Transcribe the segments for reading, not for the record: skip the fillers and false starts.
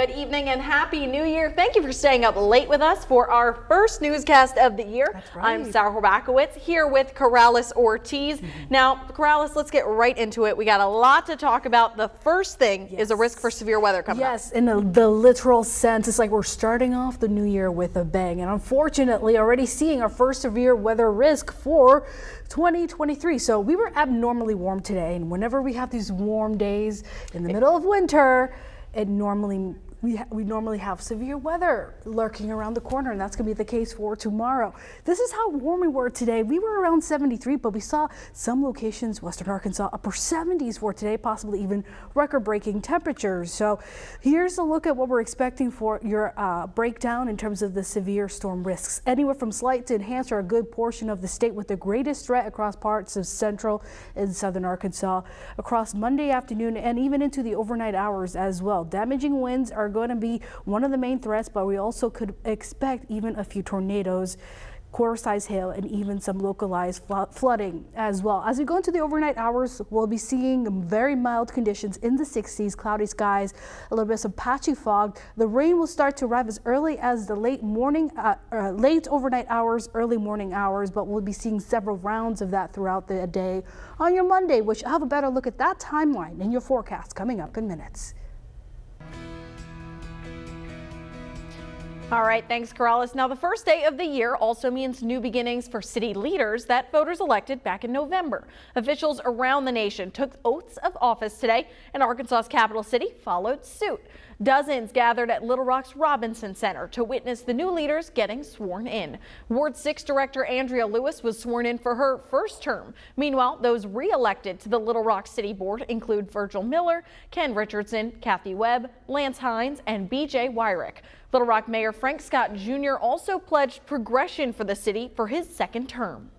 Good evening and Happy New Year. Thank you for staying up late with us for our first newscast of the year. That's right. I'm Sarah Horbacewicz here with Corrales Ortiz. Now, Corrales, let's get right into it. We got a lot to talk about. The first thing is a risk for severe weather coming up. Yes, in the literal sense, it's like we're starting off the new year with a bang. And unfortunately, already seeing our first severe weather risk for 2023. So we were abnormally warm today. And whenever we have these warm days in the middle of winter, we normally have severe weather lurking around the corner, and that's going to be the case for tomorrow. This is how warm we were today. We were around 73, but we saw some locations, western Arkansas, upper 70s for today, possibly even record-breaking temperatures. So here's a look at what we're expecting for your breakdown in terms of the severe storm risks. Anywhere from slight to enhanced are a good portion of the state, with the greatest threat across parts of central and southern Arkansas across Monday afternoon and even into the overnight hours as well. Damaging winds are going to be one of the main threats, but we also could expect even a few tornadoes, quarter-size hail, and even some localized flooding as well. As we go into the overnight hours, we'll be seeing very mild conditions in the 60s, cloudy skies, a little bit of patchy fog. The rain will start to arrive as early as the late overnight hours, early morning hours, but we'll be seeing several rounds of that throughout the day on your Monday, which I'll have a better look at that timeline in your forecast coming up in minutes. All right, thanks, Corrales. Now, the first day of the year also means new beginnings for city leaders that voters elected back in November. Officials around the nation took oaths of office today, and Arkansas's capital city followed suit. Dozens gathered at Little Rock's Robinson Center to witness the new leaders getting sworn in. Ward 6 Director Andrea Lewis was sworn in for her first term. Meanwhile, those re-elected to the Little Rock City Board include Virgil Miller, Ken Richardson, Kathy Webb, Lance Hines, and B.J. Wyrick. Little Rock Mayor Frank Scott Jr. also pledged progression for the city for his second term.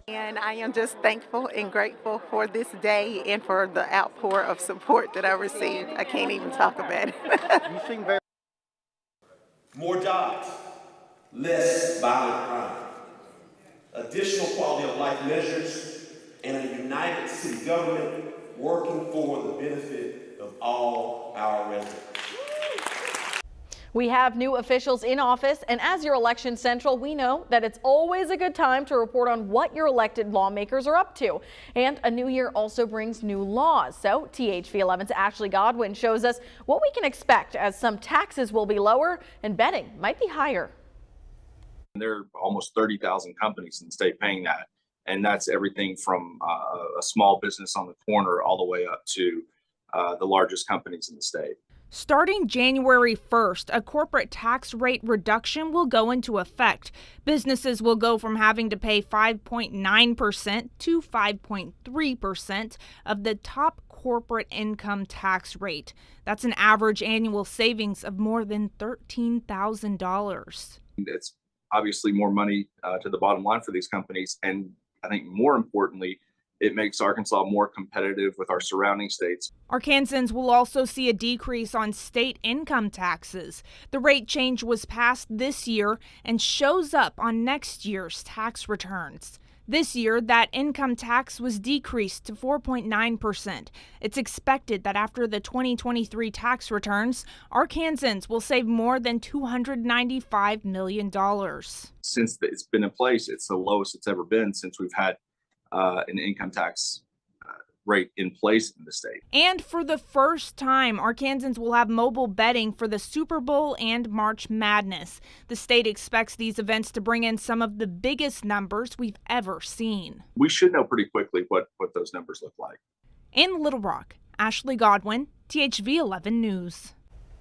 And I am just thankful and grateful for this day and for the outpour of support that I received. I can't even talk about it. More jobs, less violent crime, additional quality of life measures, and a united city government working for the benefit of all our residents. We have new officials in office, and as your Election Central, we know that it's always a good time to report on what your elected lawmakers are up to. And a new year also brings new laws. So THV 11's Ashley Godwin shows us what we can expect, as some taxes will be lower and betting might be higher. There are almost 30,000 companies in the state paying that. And that's everything from a small business on the corner all the way up to the largest companies in the state. Starting January 1st, a corporate tax rate reduction will go into effect. Businesses will go from having to pay 5.9% to 5.3% of the top corporate income tax rate. That's an average annual savings of more than $13,000. It's obviously more money to the bottom line for these companies. And I think more importantly, it makes Arkansas more competitive with our surrounding states. Arkansans will also see a decrease on state income taxes. The rate change was passed this year and shows up on next year's tax returns. This year, that income tax was decreased to 4.9%. It's expected that after the 2023 tax returns, Arkansans will save more than $295 million. Since it's been in place, it's the lowest it's ever been since we've had an income tax rate in place in the state. And for the first time, Arkansans will have mobile betting for the Super Bowl and March Madness. The state expects these events to bring in some of the biggest numbers we've ever seen. We should know pretty quickly what those numbers look like. In Little Rock, Ashley Godwin, THV 11 News.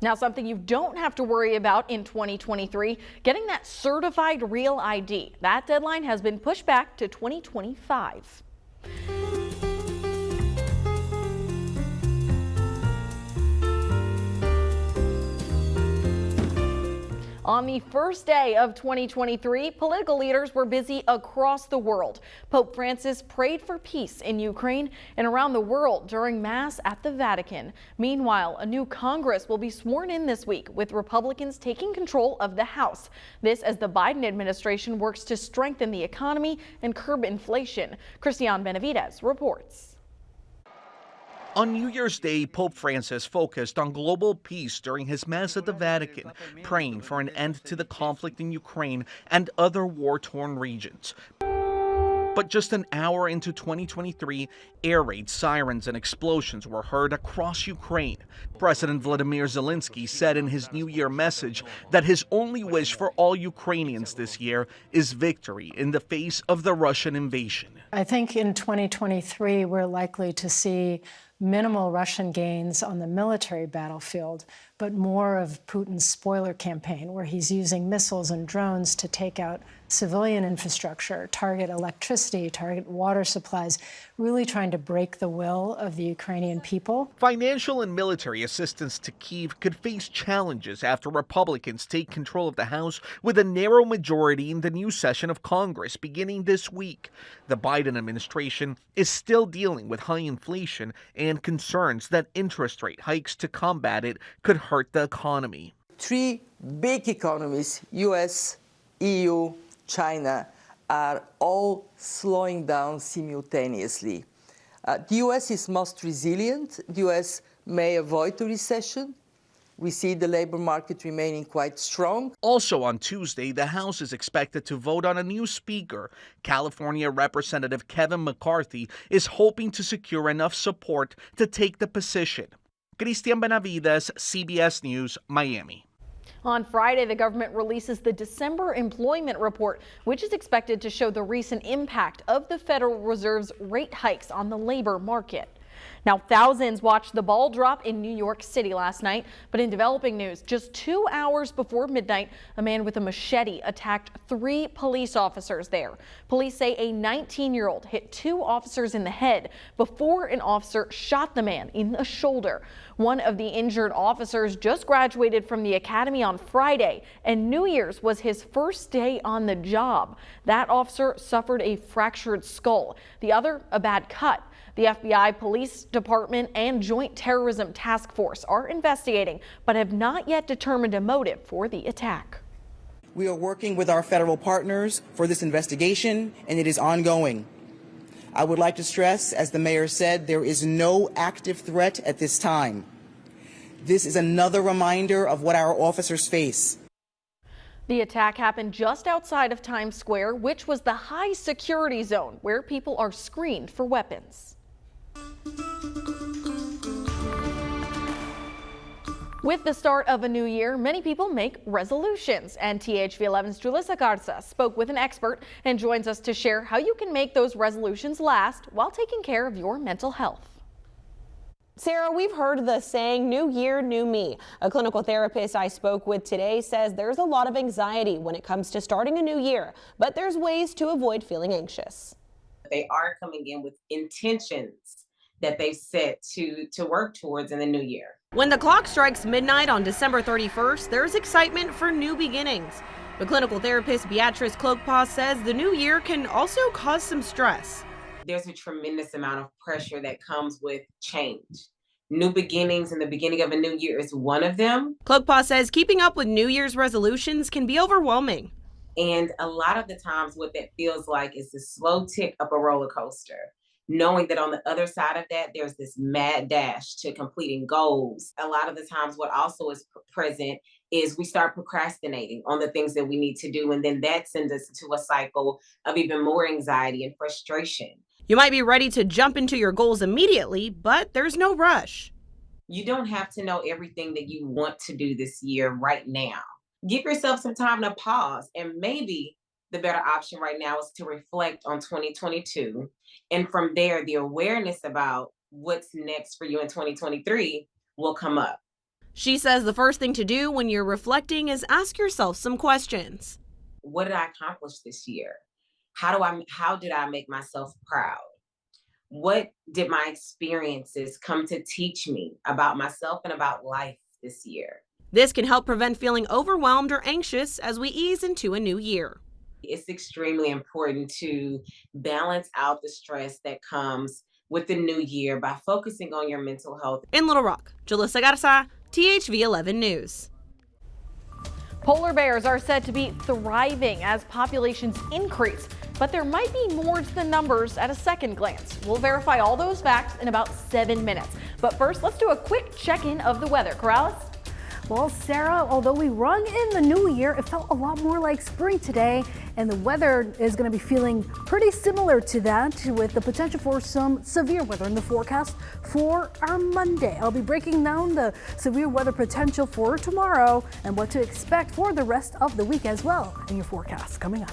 Now, something you don't have to worry about in 2023, getting that certified real ID. That deadline has been pushed back to 2025. On the first day of 2023, political leaders were busy across the world. Pope Francis prayed for peace in Ukraine and around the world during Mass at the Vatican. Meanwhile, a new Congress will be sworn in this week, with Republicans taking control of the House. This as the Biden administration works to strengthen the economy and curb inflation. Christian Benavidez reports. On New Year's Day, Pope Francis focused on global peace during his Mass at the Vatican, praying for an end to the conflict in Ukraine and other war-torn regions. But just an hour into 2023, air raids, sirens, and explosions were heard across Ukraine. President Volodymyr Zelensky said in his New Year message that his only wish for all Ukrainians this year is victory in the face of the Russian invasion. I think in 2023, we're likely to see minimal Russian gains on the military battlefield, but more of Putin's spoiler campaign, where he's using missiles and drones to take out civilian infrastructure, target electricity, target water supplies, really trying to break the will of the Ukrainian people. Financial and military assistance to Kyiv could face challenges after Republicans take control of the House with a narrow majority in the new session of Congress beginning this week. The Biden administration is still dealing with high inflation and concerns that interest rate hikes to combat it could hurt the economy. Three big economies, US, EU, China, are all slowing down simultaneously. The US is most resilient. The US may avoid a recession. We see the labor market remaining quite strong. Also on Tuesday, the House is expected to vote on a new speaker. California Representative Kevin McCarthy is hoping to secure enough support to take the position. Cristian Benavides, CBS News, Miami. On Friday, the government releases the December employment report, which is expected to show the recent impact of the Federal Reserve's rate hikes on the labor market. Now, thousands watched the ball drop in New York City last night, but in developing news, just 2 hours before midnight, a man with a machete attacked 3 police officers there. Police say a 19-year-old hit 2 officers in the head before an officer shot the man in the shoulder. One of the injured officers just graduated from the academy on Friday, and New Year's was his first day on the job. That officer suffered a fractured skull, the other a bad cut. The FBI, Police Department, and Joint Terrorism Task Force are investigating, but have not yet determined a motive for the attack. We are working with our federal partners for this investigation, and it is ongoing. I would like to stress, as the mayor said, there is no active threat at this time. This is another reminder of what our officers face. The attack happened just outside of Times Square, which was the high security zone where people are screened for weapons. With the start of a new year, many people make resolutions, and THV11's Julissa Garza spoke with an expert and joins us to share how you can make those resolutions last while taking care of your mental health. Sarah, we've heard the saying, new year, new me. A clinical therapist I spoke with today says there's a lot of anxiety when it comes to starting a new year, but there's ways to avoid feeling anxious. They are coming in with intentions that they've set to work towards in the new year. When the clock strikes midnight on December 31st, there's excitement for new beginnings. But clinical therapist Beatrice Klokpas says the new year can also cause some stress. There's a tremendous amount of pressure that comes with change. New beginnings and the beginning of a new year is one of them. Klokpas says keeping up with New Year's resolutions can be overwhelming. And a lot of the times what that feels like is the slow tick up a roller coaster. Knowing that on the other side of that, there's this mad dash to completing goals. A lot of the times what also is present is we start procrastinating on the things that we need to do. And then that sends us into a cycle of even more anxiety and frustration. You might be ready to jump into your goals immediately, but there's no rush. You don't have to know everything that you want to do this year right now. Give yourself some time to pause, and maybe the better option right now is to reflect on 2022. And from there, the awareness about what's next for you in 2023 will come up. She says the first thing to do when you're reflecting is ask yourself some questions. What did I accomplish this year? How did I make myself proud? What did my experiences come to teach me about myself and about life this year? This can help prevent feeling overwhelmed or anxious as we ease into a new year. It's extremely important to balance out the stress that comes with the new year by focusing on your mental health. In Little Rock, Julissa Garza, THV11 News. Polar bears are said to be thriving as populations increase, but there might be more to the numbers at a second glance. We'll verify all those facts in about 7 minutes. But first, let's do a quick check-in of the weather. Corrales? Well, Sarah, although we rung in the new year, it felt a lot more like spring today, and the weather is going to be feeling pretty similar to that, with the potential for some severe weather in the forecast for our Monday. I'll be breaking down the severe weather potential for tomorrow and what to expect for the rest of the week as well in your forecast coming up.